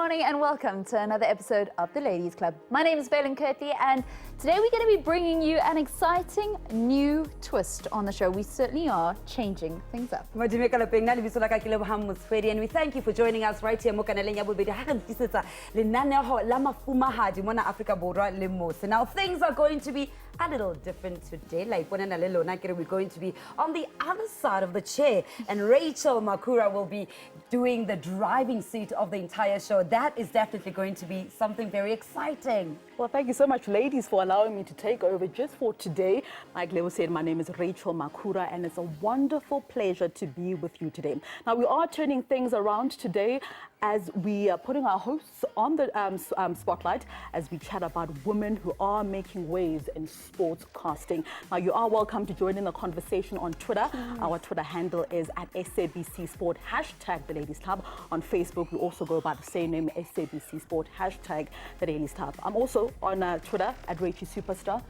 morning and welcome to another episode of the Ladies Club. My name is VAYLEN KIRTLEY and today we're going to be bringing you an exciting new twist on the show. We certainly are changing things up. And we thank you for joining us right here. Now things are going to be a little different today. Like we're going to be on the other side of the chair, and Rachel MAKHURA will be doing the driving seat of the entire show. That is definitely going to be something very exciting. Well, thank you so much, ladies, for allowing me to take over just for today. Like Leo said, my name is Rachel MAKHURA, and it's a wonderful pleasure to be with you today. Now, we are turning things around today as we are putting our hosts on the spotlight as we chat about women who are making waves in sports casting. Now, you are welcome to join in the conversation on Twitter. Our Twitter handle is at SABC Sport, hashtag The Ladies Club. On Facebook, we also go by the same name, SABC Sport, hashtag The Ladies Club. I'm also on Twitter at Rachel Superstar.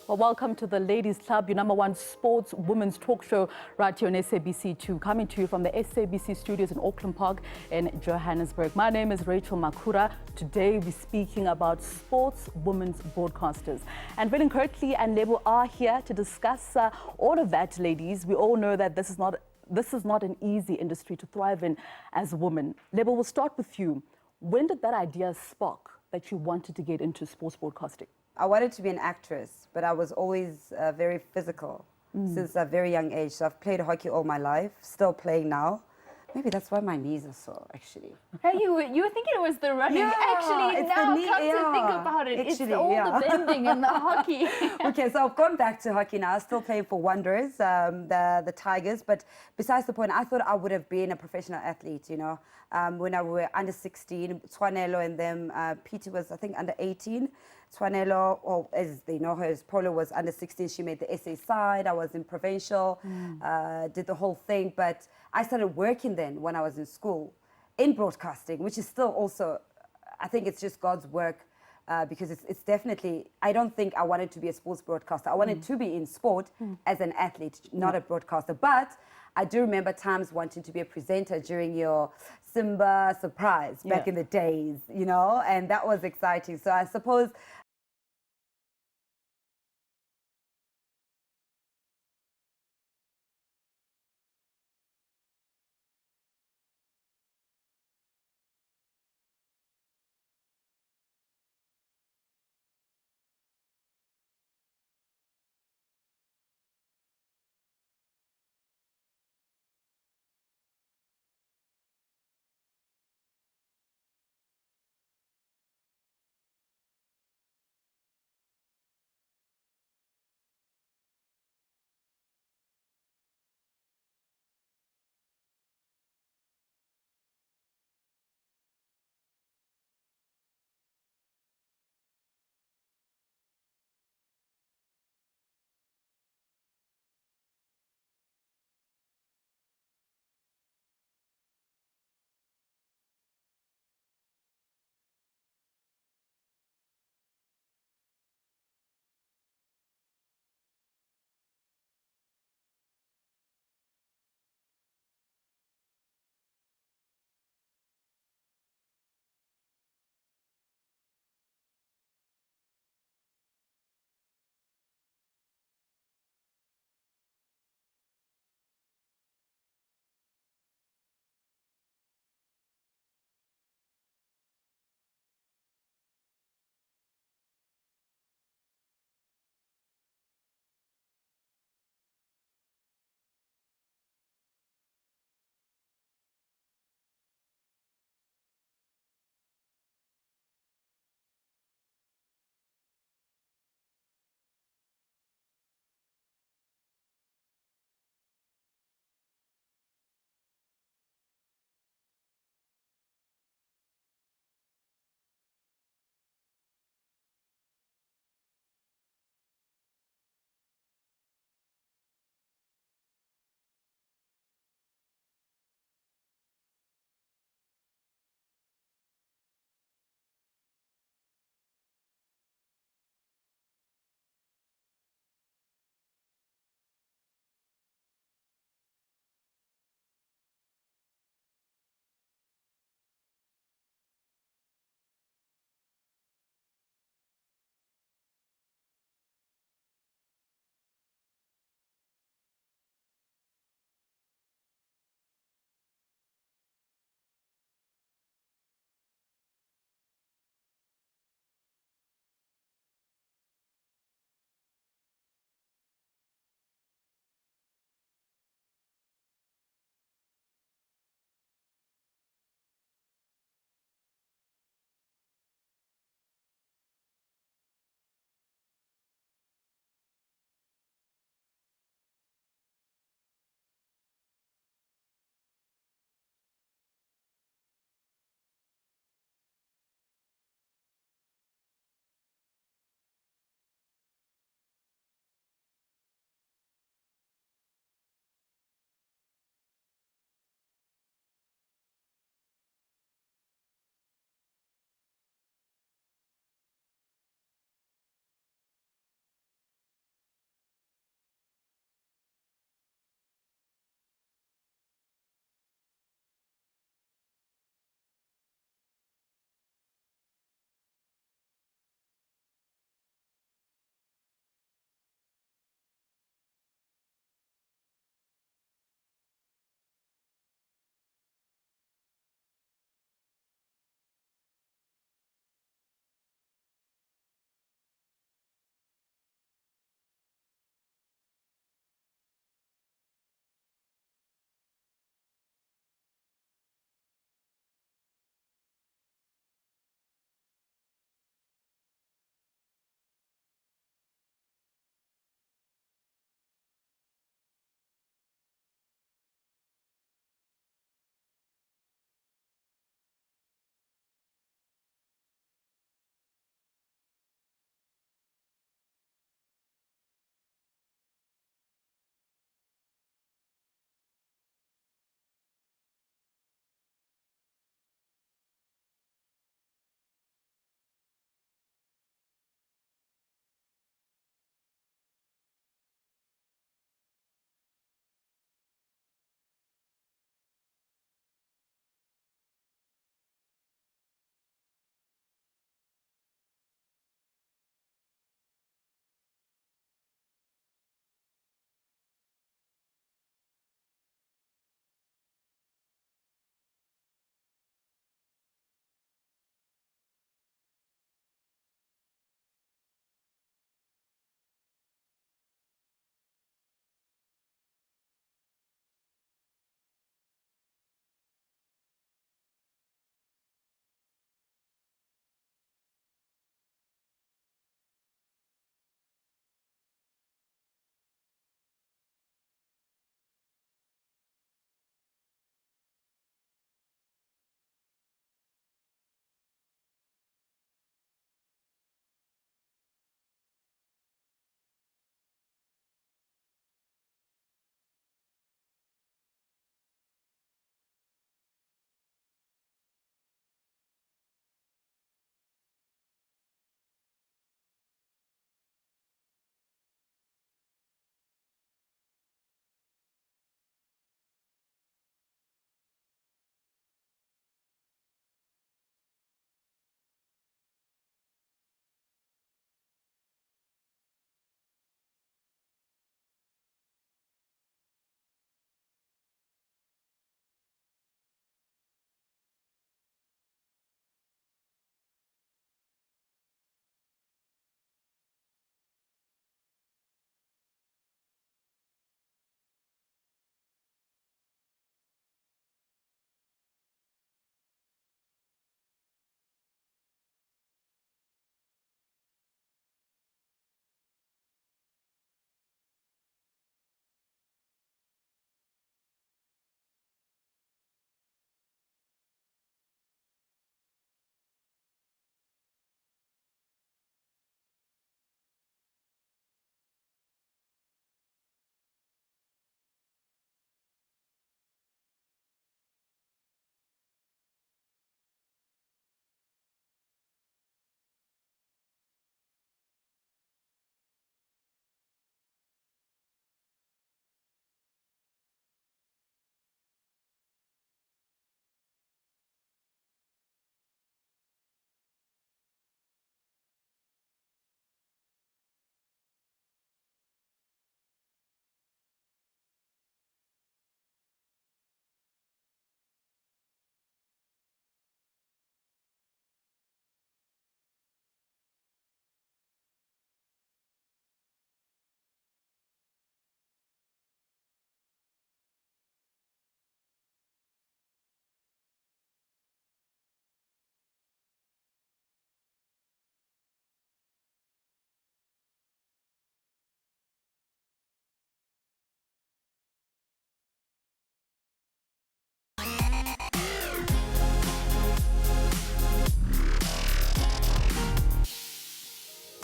Well, welcome to the Ladies Club, your number one sports women's talk show right here on SABC2, coming to you from the SABC studios in Auckland Park in Johannesburg. My name is Rachel MAKHURA. Today we're speaking about sports women's broadcasters. And VAYLEN, KIRTLEY and LEBO are here to discuss all of that, ladies. We all know that this is not an easy industry to thrive in as a woman. LEBO, we'll start with you. When did that idea spark that you wanted to get into sports broadcasting? I wanted to be an actress, but I was always very physical since a very young age. So I've played hockey all my life, still playing now. Maybe that's why my knees are sore, actually. Hey, you were thinking it was the running. Yeah, actually, it's now the knee, come to think about it, it's all the bending and the hockey. Okay, so I've gone back to hockey now. Still playing for Wanderers, the Tigers. But besides the point, I thought I would have been a professional athlete, you know. When I were under 16, Twanelo and them, Peter was, I think, under 18. Twanelo, or as they know her as Polo, was under 16. She made the SA side. I was in provincial, did the whole thing. But I started working then when I was in school in broadcasting, which is still also, I think it's just God's work because it's definitely, I don't think I wanted to be a sports broadcaster. I wanted to be in sport as an athlete, not a broadcaster. But I do remember times wanting to be a presenter during your Simba surprise back in the days, you know, and that was exciting. So I suppose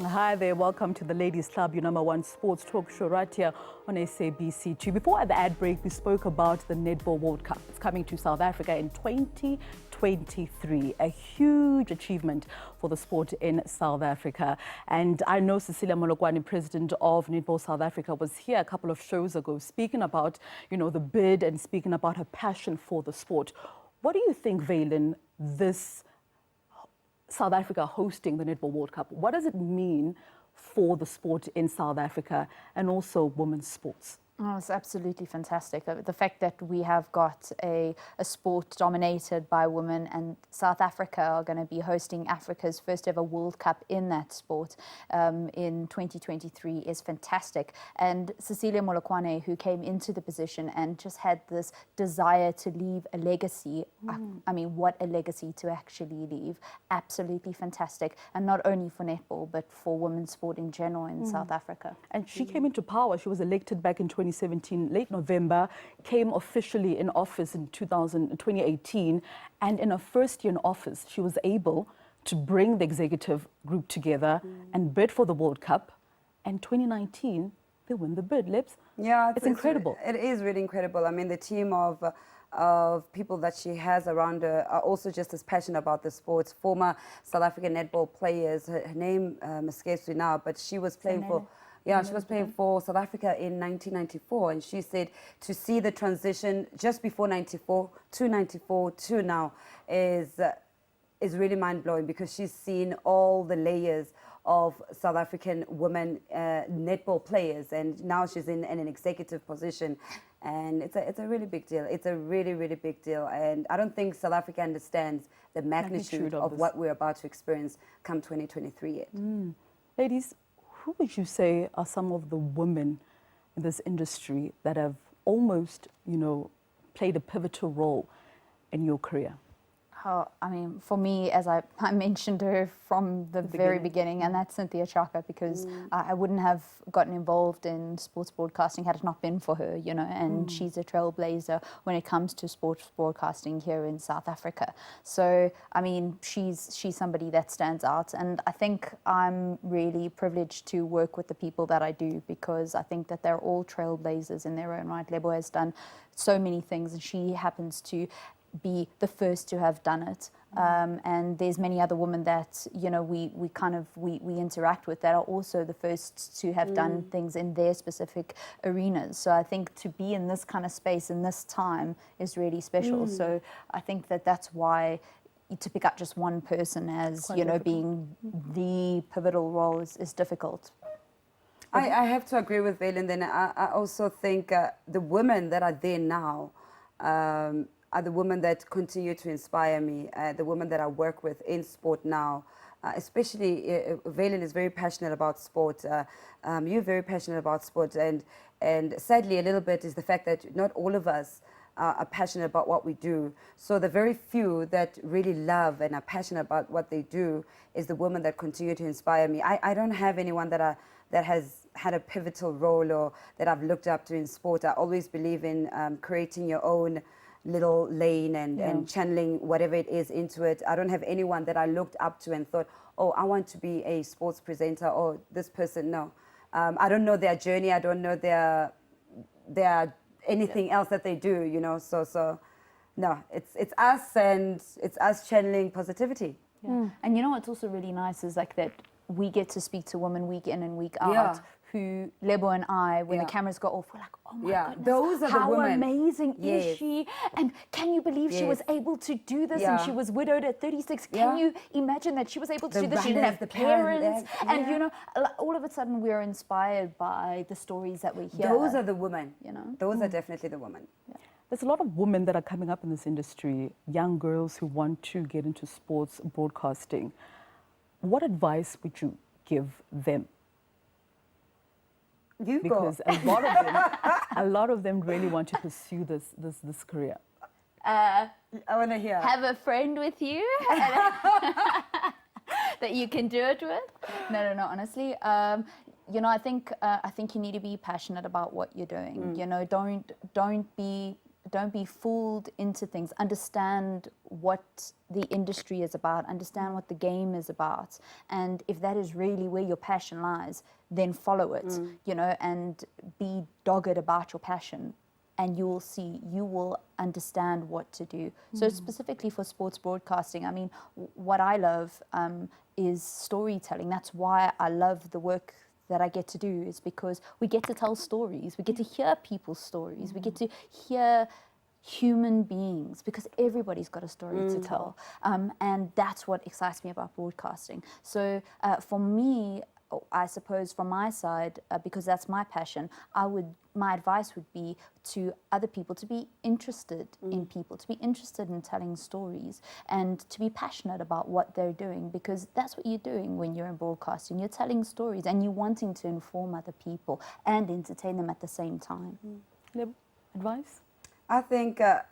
Hi there, welcome to the Ladies Club, your #1 sports talk show right here on SABC2. Before the ad break, we spoke about the Netball World Cup. It's coming to South Africa in 2023, a huge achievement for the sport in South Africa. And I know Cecilia Molokwane, president of Netball South Africa, was here a couple of shows ago speaking about, the bid and speaking about her passion for the sport. What do you think, VAYLEN, this South Africa hosting the Netball World Cup, what does it mean for the sport in South Africa and also women's sports? Oh, it's absolutely fantastic. The fact that we have got a sport dominated by women, and South Africa are going to be hosting Africa's first ever World Cup in that sport in 2023 is fantastic. And Cecilia Molokwane, who came into the position and just had this desire to leave a legacy. I mean, what a legacy to actually leave. Absolutely fantastic. And not only for netball, but for women's sport in general in South Africa. And she came into power. She was elected back in 2017, late November, came officially in office in 2018, and in her first year in office, she was able to bring the executive group together and bid for the World Cup. And 2019, they win the bid, Lebs. Yeah, it's incredible. It is really incredible. I mean, the team of people that she has around her are also just as passionate about the sports. Former South African netball players, her name escapes me now, but she was playing for... Yeah, she was playing for South Africa in 1994, and she said to see the transition just before 94 to now is really mind-blowing, because she's seen all the layers of South African women netball players, and now she's in an executive position, and it's a really big deal. It's a really, really big deal, and I don't think South Africa understands the magnitude of what we're about to experience come 2023 yet. Ladies, who would you say are some of the women in this industry that have almost, played a pivotal role in your career? I mean, for me, as I mentioned her from the very beginning, and that's Cynthia Chaka, because I wouldn't have gotten involved in sports broadcasting had it not been for her, and she's a trailblazer when it comes to sports broadcasting here in South Africa. So, I mean, she's somebody that stands out, and I think I'm really privileged to work with the people that I do, because I think that they're all trailblazers in their own right. LEBO has done so many things, and she happens to be the first to have done it, and there's many other women that we interact with that are also the first to have done things in their specific arenas. So I think to be in this kind of space in this time is really special. So I think that that's why to pick up just one person as being the pivotal role is difficult. I have to agree with VAYLEN. Then I also think the women that are there now are the women that continue to inspire me, the women that I work with in sport now. Especially, VAYLEN is very passionate about sport. You're very passionate about sport, and sadly a little bit is the fact that not all of us are passionate about what we do. So the very few that really love and are passionate about what they do is the women that continue to inspire me. I don't have anyone that has had a pivotal role or that I've looked up to in sport. I always believe in creating your own little lane and channeling whatever it is into it. I don't have anyone that I looked up to and thought, oh, I want to be a sports presenter, or this person. No, I don't know their journey. I don't know their anything else that they do. So no, it's us, and it's us channeling positivity. And what's also really nice is like that we get to speak to women week in and week out who LEBO and I, when the cameras go off, we're like, oh my goodness, those are how the women. Amazing is she? And can you believe she was able to do this? And she was widowed at 36. Can you imagine that she was able to do this? She didn't have the parents. And all of a sudden we're inspired by the stories that we hear. Those are the women. Those are definitely the women. There's a lot of women that are coming up in this industry, young girls who want to get into sports broadcasting. What advice would you give them? Because a lot of them really want to pursue this career. I want to hear. Have a friend with you that you can do it with. No, honestly. I think you need to be passionate about what you're doing. Don't be don't be fooled into things. Understand what the industry is about. Understand what the game is about. And if that is really where your passion lies, then follow it, you know, and be dogged about your passion. And you will see, you will understand what to do. So specifically for sports broadcasting, I mean, what I love is storytelling. That's why I love the work that I get to do, is because we get to tell stories. We get to hear people's stories. We get to hear human beings, because everybody's got a story to tell. And that's what excites me about broadcasting. So for me, I suppose from my side, because that's my passion, my advice would be to other people to be interested in people, to be interested in telling stories, and to be passionate about what they're doing, because that's what you're doing when you're in broadcasting. You're telling stories and you're wanting to inform other people and entertain them at the same time. Advice? I think the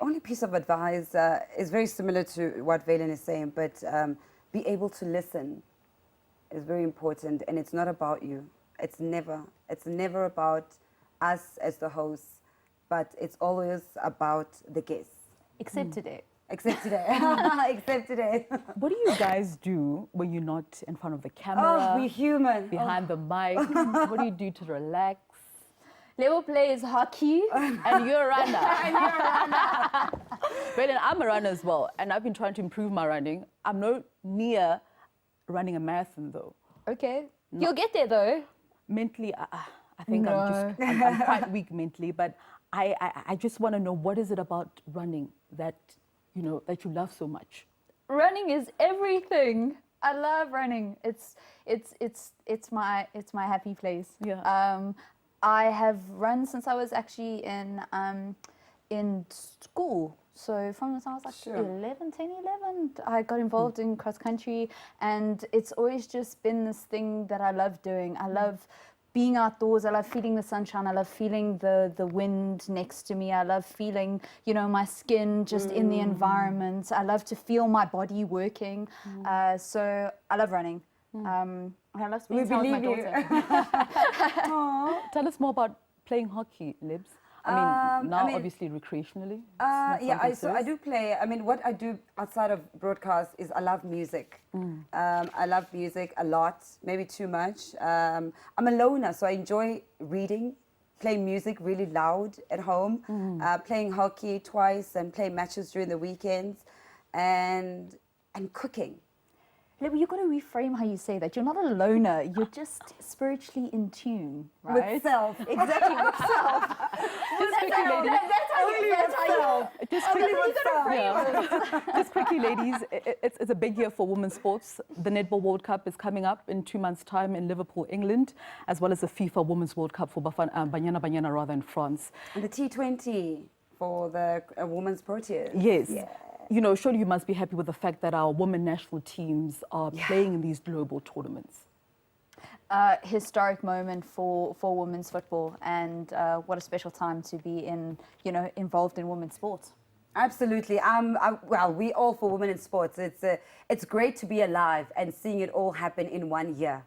only piece of advice is very similar to what Valen is saying, but be able to listen is very important, and it's not about you. It's never about us as the hosts, but it's always about the guests. Except today. Except today. Except today. What do you guys do when you're not in front of the camera? Oh, we're human. Behind the mic? What do you do to relax? Lebo plays hockey. And you're a runner. Well, I'm a runner as well, and I've been trying to improve my running. I'm not near running a marathon though. Okay. No. You'll get there though. Mentally, I think I'm quite weak mentally, but I just want to know, what is it about running that, you know, that you love so much? Running is everything. I love running. It's my happy place. Yeah. I have run since I was actually in school. So from the time I was like 11, I got involved in cross country, and it's always just been this thing that I love doing. I love being outdoors. I love feeling the sunshine. I love feeling the wind next to me. I love feeling, you know, my skin just in the environment. I love to feel my body working. So I love running. And I love spending time with my daughter. Tell us more about playing hockey, Libs. I mean, obviously recreationally. Yeah, so I do play. I mean, what I do outside of broadcast is I love music. I love music a lot, maybe too much. I'm a loner, so I enjoy reading, playing music really loud at home, playing hockey twice, and playing matches during the weekends, and cooking. You've got to reframe how you say that. You're not a loner. You're just spiritually in tune, right? With self. Exactly, with self. Just quickly, ladies, it's a big year for women's sports. The Netball World Cup is coming up in 2 months' time in Liverpool, England, as well as the FIFA Women's World Cup for Banyana rather in France. And the T20 for the women's Proteas. Yes. Yeah. You know, surely you must be happy with the fact that our women national teams are playing in these global tournaments. Historic moment for women's football, and what a special time to be involved in women's sports. Absolutely. Well, we all for women in sports. It's great to be alive and seeing it all happen in 1 year.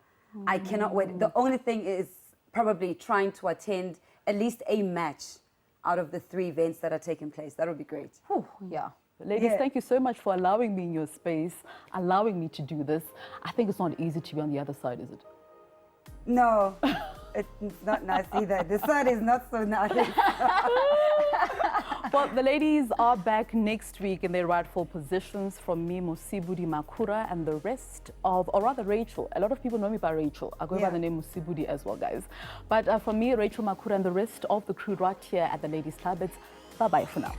I cannot wait. The only thing is probably trying to attend at least a match out of the 3 events that are taking place. That would be great. Whew, yeah. Ladies, thank you so much for allowing me in your space, allowing me to do this. I think it's not easy to be on the other side, is it? No, it's not nice either. The side is not so nice. Well, the ladies are back next week in their rightful positions. From me, Mosibudi, MAKHURA, and the rest of, or rather Rachel. A lot of people know me by Rachel. I go by the name Mosibudi as well, guys. But from me, Rachel, MAKHURA, and the rest of the crew right here at the Ladies Club, it's bye-bye for now.